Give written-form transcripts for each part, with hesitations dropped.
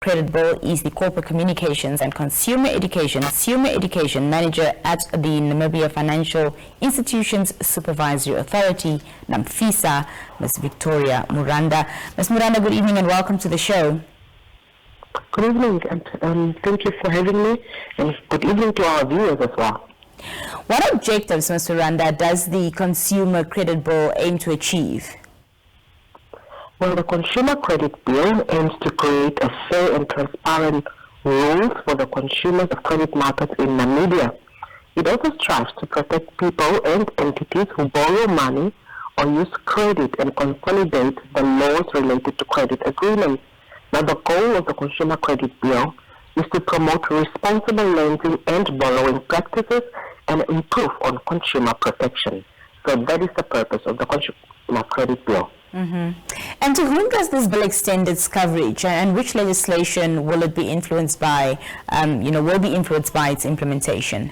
Credit Bill is the Corporate Communications and Consumer Education Manager at the Namibia Financial Institutions Supervisory Authority, NAMFISA, Ms. Victoria Muranda. Ms. Muranda, good evening and welcome to the show. Good evening, and thank you for having me, and good evening to our viewers as well. What objectives, Ms. Muranda, does the Consumer Credit Bill aim to achieve? Well, the Consumer Credit Bill aims to create a fair and transparent rules for the consumers of credit markets in Namibia. It also strives to protect people and entities who borrow money or use credit and consolidate the laws related to credit agreements. Now, the goal of the Consumer Credit Bill is to promote responsible lending and borrowing practices and improve on consumer protection. So that is the purpose of the Consumer Credit Bill. Mm-hmm. And to whom does this bill extend its coverage, and which legislation will it be influenced by, will be influenced by its implementation?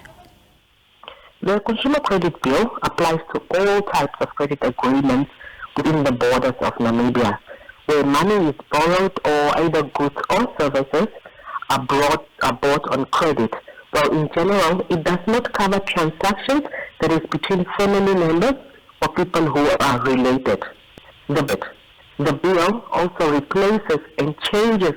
The Consumer Credit Bill applies to all types of credit agreements within the borders of Namibia, where money is borrowed or either goods or services are bought on credit. Well, in general, it does not cover transactions that is between family members or people who are related. The bill also replaces and changes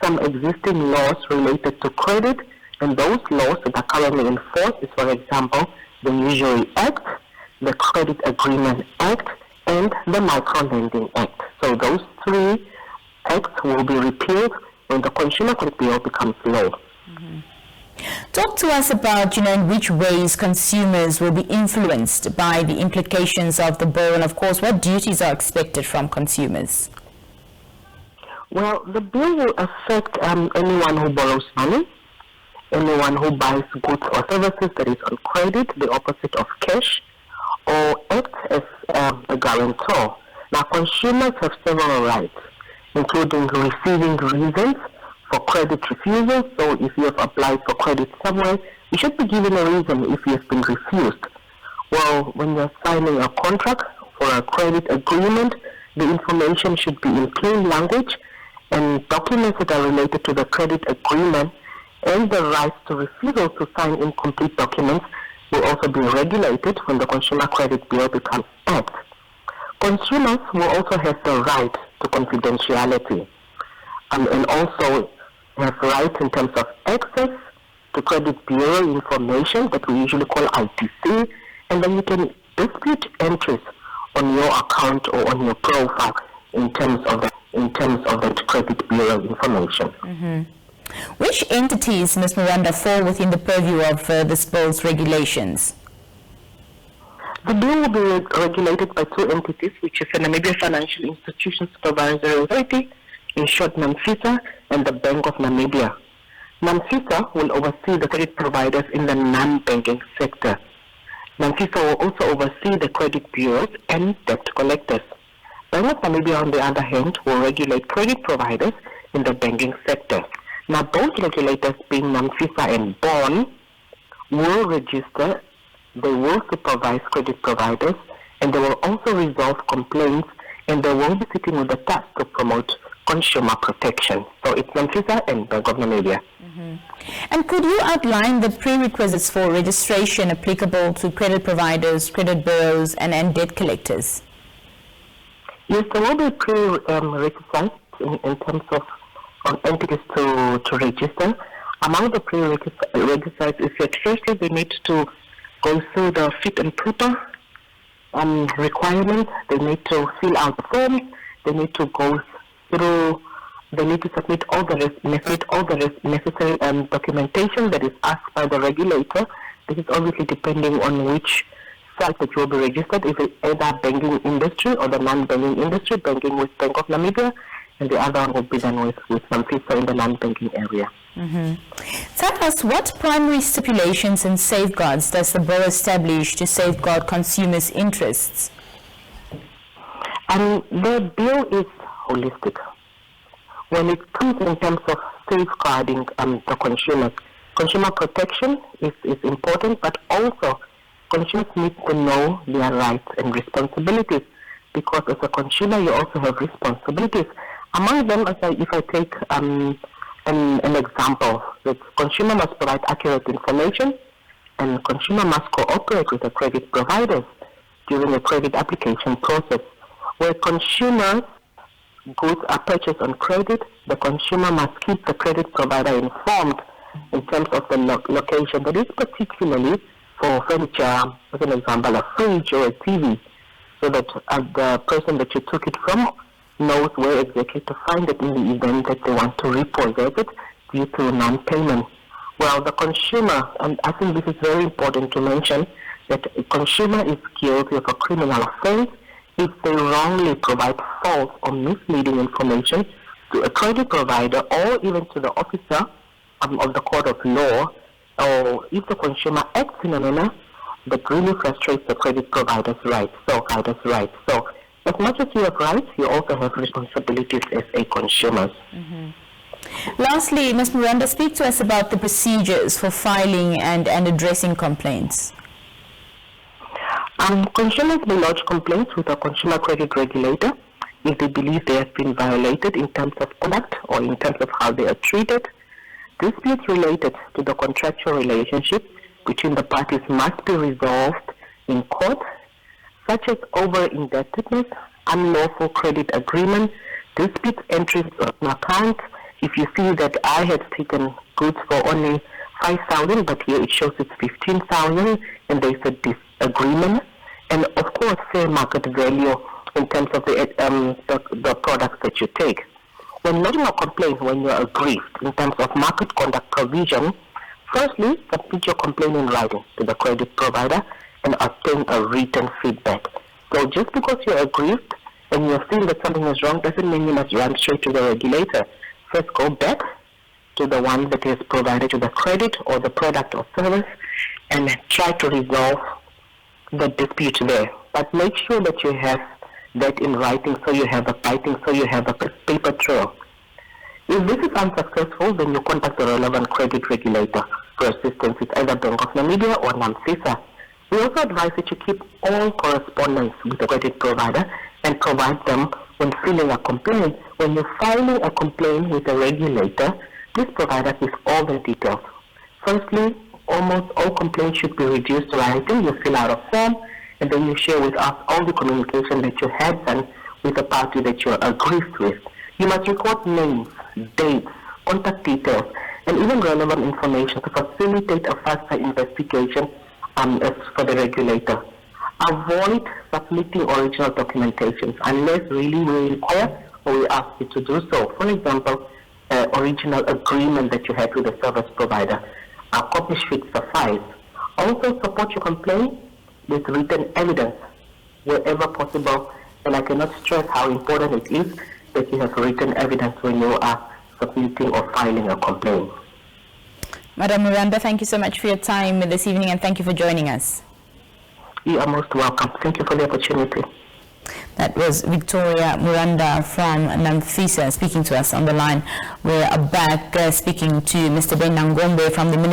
some existing laws related to credit, and those laws that are currently in force is, for example, the Usury Act, the Credit Agreement Act, and the Micro-Lending Act. So those three acts will be repealed when the Consumer Credit Bill becomes law. Mm-hmm. Talk to us about, in which ways consumers will be influenced by the implications of the bill, and of course, what duties are expected from consumers. Well, the bill will affect anyone who borrows money, anyone who buys goods or services that is on credit, the opposite of cash, or acts as a guarantor. Now, consumers have several rights, including receiving reasons for credit refusal. So if you have applied for credit somewhere, you should be given a reason if you have been refused. Well, when you're signing a contract for a credit agreement, the information should be in plain language, and documents that are related to the credit agreement and the rights to refusal to sign incomplete documents will also be regulated when the Consumer Credit Bill becomes act. Consumers will also have the right to confidentiality, and also have rights in terms of access to credit bureau information that we usually call ITC, and then you can dispute entries on your account or on your profile in terms of that credit bureau information. Mm-hmm. Which entities, Ms. Muranda, fall within the purview of this bill's regulations? The bill will be regulated by two entities, which is the Namibia Financial Institutions Supervisory Authority, in short NAMFISA, and the Bank of Namibia. NAMFISA will oversee the credit providers in the non-banking sector. NAMFISA will also oversee the credit bureaus and debt collectors. Bank of Namibia, on the other hand, will regulate credit providers in the banking sector. Now, those regulators, being NAMFISA and BON, will register, they will supervise credit providers, and they will also resolve complaints, and they will be sitting with the task to promote consumer protection. So it's NAMFISA and Bank of Namibia. Mm-hmm. And could you outline the prerequisites for registration applicable to credit providers, credit bureaus, and debt collectors? Yes, there will be prerequisites in terms of entities to register. Among the prerequisites is that firstly they need to go through the fit and proper requirements. They need to fill out the forms. They need to go through. They need to submit all the necessary documentation that is asked by the regulator. This is obviously depending on which site that you will be registered, if it's either banking industry or the non-banking industry, banking with Bank of Namibia, and the other one will be done with NAMFISA in the non-banking area. Mm-hmm. Tell us, what primary stipulations and safeguards does the bill establish to safeguard consumers' interests? The bill is holistic. When it comes in terms of safeguarding the consumers, consumer protection is important, but also consumers need to know their rights and responsibilities, because as a consumer you also have responsibilities. Among them, if I take an example. The consumer must provide accurate information, and consumer must cooperate with the credit providers during the credit application process. Where consumers' goods are purchased on credit, the consumer must keep the credit provider informed in terms of the location. That is particularly for furniture, as an example, a fridge or a TV, so that the person that you took it from knows where exactly to find it in the event that they want to repossess it due to non-payment. Well, the consumer, and I think this is very important to mention, that a consumer is guilty of a criminal offense if they wrongly provide false or misleading information to a credit provider or even to the officer of the court of law, or if the consumer acts in a manner that really frustrates the credit provider's rights. So as much as you have rights, you also have responsibilities as a consumer. Mm-hmm. Lastly, Ms. Muranda, speak to us about the procedures for filing and addressing complaints. Consumers may lodge complaints with a consumer credit regulator if they believe they have been violated in terms of product or in terms of how they are treated. Disputes related to the contractual relationship between the parties must be resolved in court, such as over-indebtedness, unlawful credit agreement, dispute entries on account. If you see that I had taken goods for only 5,000, but here it shows it's 15,000, and there's a disagreement, and of course fair market value in terms of the products that you take. When lodging a complaint when you are aggrieved in terms of market conduct provision, firstly, submit your complaint in writing to the credit provider and obtain a written feedback. So just because you're aggrieved and you feel that something is wrong doesn't mean you must run straight to the regulator. First, go back to the one that has provided you the credit or the product or service and try to resolve the dispute there. But make sure that you have that in writing, so you have a paper trail. If this is unsuccessful, then you contact the relevant credit regulator for assistance. It's either Bank of Namibia or NAMFISA. We also advise that you keep all correspondence with the credit provider and provide them when filing a complaint. When you're filing a complaint with the regulator, please provide us with all the details. Firstly, almost all complaints should be reduced to writing. You fill out a form, and then you share with us all the communication that you had done with the party that you're aggrieved with. You must record names, dates, contact details, and even relevant information to facilitate a faster investigation as for the regulator. Avoid submitting original documentations unless really we require or we ask you to do so. For example, original agreement that you had with the service provider. A copy should suffice. Also support your complaint with written evidence wherever possible, and I cannot stress how important it is that you have written evidence when you are submitting or filing a complaint. Madam Muranda, thank you so much for your time this evening, and thank you for joining us. You are most welcome. Thank you for the opportunity. That was Victoria Muranda from NAMFISA speaking to us on the line. We're back speaking to Mr. Ben Nangombe from the Ministry